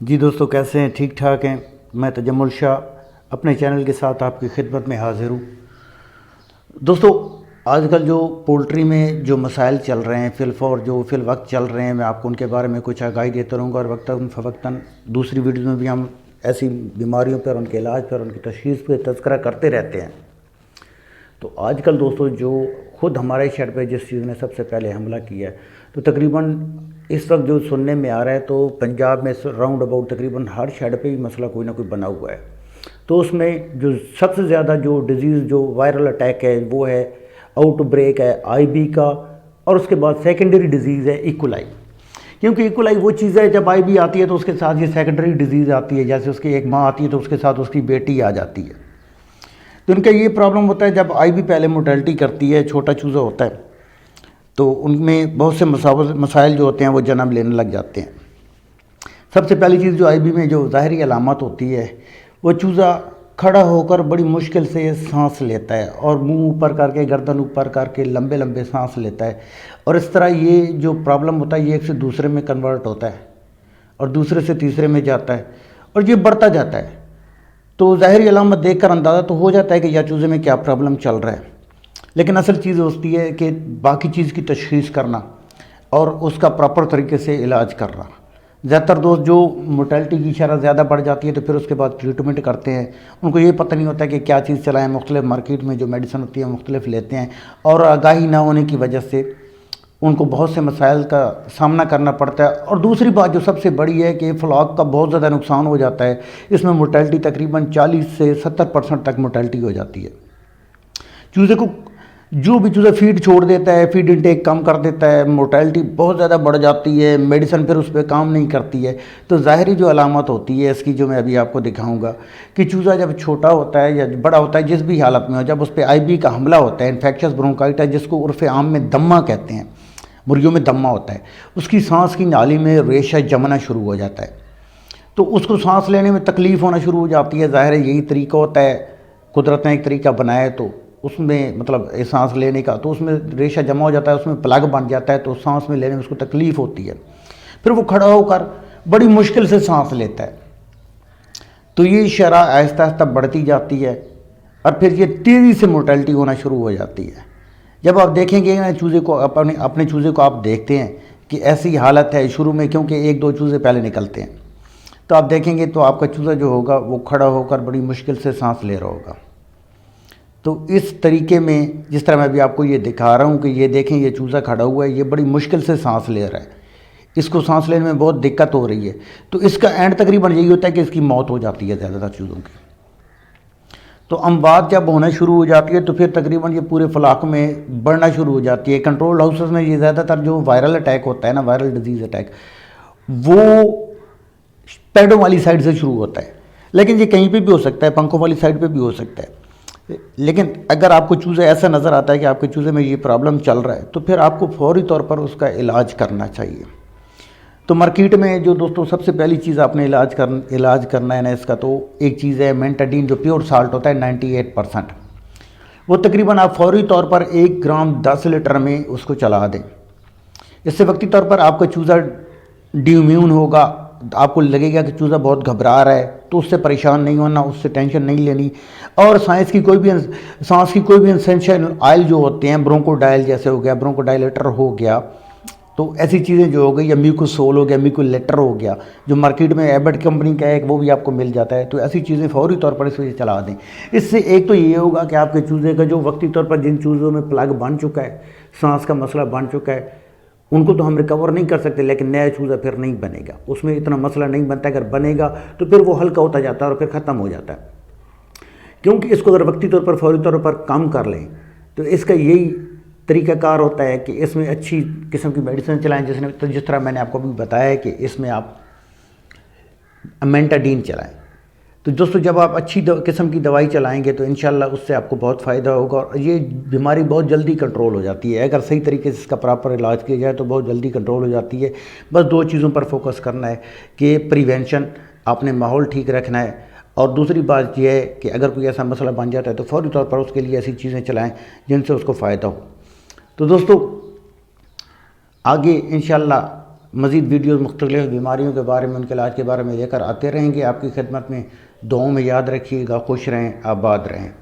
जी दोस्तों, कैसे हैं? ठीक ठाक हैं। मैं तजम्मुल शाह अपने चैनल के साथ आपकी खिदमत में हाज़िर हूँ। दोस्तों, आजकल जो पोल्ट्री में जो मसाइल चल रहे हैं फिल वक्त चल रहे हैं, मैं आपको उनके बारे में कुछ आगाही देता रहूँगा और वक्तन फ़वक्तन दूसरी वीडियो में भी हम ऐसी बीमारियों पर, उनके इलाज पर, उनकी तशख़ीस पर तज़किरा करते रहते हैं। तो आजकल दोस्तों, जो ख़ुद हमारे शहर पे जिस चीज़ ने सबसे पहले हमला किया है, तो तकरीबन इस वक्त जो सुनने में आ रहा है, तो पंजाब में राउंड अबाउट तकरीबन हर शहर पे ही मसला कोई ना कोई बना हुआ है। तो उसमें जो सबसे ज़्यादा जो डिज़ीज़ जो वायरल अटैक है वो है आउटब्रेक है आईबी का, और उसके बाद सेकेंडरी डिज़ीज़ है इकोलाई। क्योंकि इकोलाई वो चीज़ है, जब आईबी आती है तो उसके साथ ये सेकेंडरी डिज़ीज़ आती है। जैसे उसकी एक माँ आती है तो उसके साथ उसकी बेटी आ जाती है। तो इनका ये प्रॉब्लम होता है, जब आईबी पहले मोर्टेलिटी करती है, छोटा चूज़ा होता है, तो उनमें बहुत से मसाइल जो होते हैं वो जन्म लेने लग जाते हैं। सबसे पहली चीज़ जो आईबी में जो ज़ाहरी अलामत होती है, वो चूज़ा खड़ा होकर बड़ी मुश्किल से सांस लेता है और मुंह ऊपर करके, गर्दन ऊपर करके लंबे लंबे सांस लेता है। और इस तरह ये जो प्रॉब्लम होता है, ये एक से दूसरे में कन्वर्ट होता है और दूसरे से तीसरे में जाता है और ये बढ़ता जाता है। तो ज़ाहरी अलामत देखकर अंदाज़ा तो हो जाता है कि या चूज़े में क्या प्रॉब्लम चल रहा है, लेकिन असल चीज़ होती है कि बाकी चीज़ की तशख़ीस करना और उसका प्रॉपर तरीके से इलाज करना। ज़्यादातर दोस्त जो मोर्टेलिटी की शरह ज़्यादा बढ़ जाती है तो फिर उसके बाद ट्रीटमेंट करते हैं, उनको ये पता नहीं होता कि क्या चीज़ चलाएं। मुख्तलिफ मार्केट में जो मेडिसिन होती है मुख्तलिफ लेते हैं और आगाही ना होने की वजह से उनको बहुत से मसाइल का सामना करना पड़ता है। और दूसरी बात जो सबसे बड़ी है कि फ्लॉक का बहुत ज़्यादा नुकसान हो जाता है। इसमें मोर्टेलिटी तकरीबन 40 से 70% तक मोर्टेलिटी हो जाती है। चूज़े को जो भी चूज़ा फीड छोड़ देता है, फीड इंटेक कम कर देता है, मोर्टेलिटी बहुत ज़्यादा बढ़ जाती है, मेडिसिन फिर उस पर काम नहीं करती है। तो ज़ाहरी जो अलामत होती है इसकी, जो मैं अभी आपको दिखाऊंगा, कि चूज़ा जब छोटा होता है या बड़ा होता है, जिस भी हालत में हो, जब उस पर आईबी का हमला होता है, इन्फेक्शस ब्रोंकाइटिस, जिसको उर्फ़ आम में दम्मा कहते हैं, मुर्गियों में दम्मा होता है, उसकी सांस की नाली में रेशा जमना शुरू हो जाता है। तो उसको सांस लेने में तकलीफ़ होना शुरू हो जाती है। ज़ाहिर है यही तरीका होता है, कुदरत ने एक तरीका बनाया है, तो उसमें मतलब सांस लेने का, तो उसमें रेशा जमा हो जाता है, उसमें प्लग बन जाता है, तो सांस में लेने में उसको तकलीफ़ होती है। फिर वो खड़ा होकर बड़ी मुश्किल से सांस लेता है। तो ये शरह आहिस्ता आहिस्ता बढ़ती जाती है और फिर ये तेज़ी से मोर्टेलिटी होना शुरू हो जाती है। जब आप देखेंगे ना चूज़े को, अपने चूज़े को आप देखते हैं कि ऐसी हालत है शुरू में, क्योंकि एक दो चूज़े पहले निकलते हैं, तो आप देखेंगे तो आपका चूज़ा जो होगा वो खड़ा होकर बड़ी मुश्किल से सांस ले रहा होगा। तो इस तरीके में, जिस तरह मैं अभी आपको ये दिखा रहा हूँ कि ये देखें, ये चूज़ा खड़ा हुआ है, ये बड़ी मुश्किल से सांस ले रहा है, इसको सांस लेने में बहुत दिक्कत हो रही है। तो इसका एंड तकरीबन यही होता है कि इसकी मौत हो जाती है ज़्यादातर चूज़ों की। तो अमवात जब होना शुरू हो जाती है तो फिर तकरीबन ये पूरे फलाक में बढ़ना शुरू हो जाती है। कंट्रोल हाउसेस में ये ज़्यादातर जो वायरल अटैक होता है ना, वायरल डिजीज़ अटैक, वो पैडों वाली साइड से शुरू होता है, लेकिन ये कहीं पे भी हो सकता है, पंखों वाली साइड पे भी हो सकता है। लेकिन अगर आपको चूज़े ऐसा नज़र आता है कि आपके चूज़े में ये प्रॉब्लम चल रहा है, तो फिर आपको फौरी तौर पर उसका इलाज करना चाहिए। तो मार्केट में जो दोस्तों सबसे पहली चीज़ आपने इलाज करना है ना इसका, तो एक चीज़ है मेंटाडीन, जो प्योर साल्ट होता है 98%। वो तकरीबन आप फौरी तौर पर 1 ग्राम 10 लीटर में उसको चला दें। इससे वक्ती तौर पर आपका चूज़ा ड्यूम्यून होगा, आपको लगेगा कि चूज़ा बहुत घबरा रहा है, तो उससे परेशान नहीं होना, उससे टेंशन नहीं लेनी। और सांस की कोई भी एसेंशियल ऑयल जो होते हैं, ब्रोंकोडाइल जैसे हो गया, ब्रोंकोडाइलेटर हो गया, तो ऐसी चीज़ें जो हो गई, या म्यूकोसोल हो गया, म्यूकोलेटर हो गया, जो मार्केट में एबट कंपनी का है, वो भी आपको मिल जाता है। तो ऐसी चीज़ें फौरी तौर पर इसे चला दें। इससे एक तो ये होगा कि आपके चूज़े का जो वक्ती तौर पर, जिन चूज़ों में प्लग बन चुका है, सांस का मसला बन चुका है, उनको तो हम रिकवर नहीं कर सकते, लेकिन नया चूज़ा फिर नहीं बनेगा, उसमें इतना मसला नहीं बनता। अगर बनेगा तो फिर वो हल्का होता जाता है और फिर ख़त्म हो जाता है। क्योंकि इसको अगर वक्ती तौर पर, फौरी तौर पर कम कर लें, तो इसका यही तरीक़ाकार होता है कि इसमें अच्छी किस्म की मेडिसिन चलाएं, जिस तरह मैंने आपको अभी बताया है कि इसमें आप मेंटाडीन चलाएं। तो दोस्तों, जब आप अच्छी किस्म की दवाई चलाएंगे तो इंशाल्लाह उससे आपको बहुत फ़ायदा होगा और ये बीमारी बहुत जल्दी कंट्रोल हो जाती है। अगर सही तरीके से इसका प्रॉपर इलाज किया जाए तो बहुत जल्दी कंट्रोल हो जाती है। बस 2 चीज़ों पर फोकस करना है कि प्रिवेंशन, आपने माहौल ठीक रखना है, और दूसरी बात यह है कि अगर कोई ऐसा मसला बन जाता है तो फौरी तौर पर उसके लिए ऐसी चीज़ें चलाएँ जिनसे उसको फ़ायदा हो। तो दोस्तों, आगे इंशाल्लाह मज़ीद वीडियो मुख्तलिफ़ बीमारियों के बारे में, उनके इलाज के बारे में लेकर आते रहेंगे आपकी खिदमत में। दुआओं में याद रखिएगा। खुश रहें, आबाद रहें।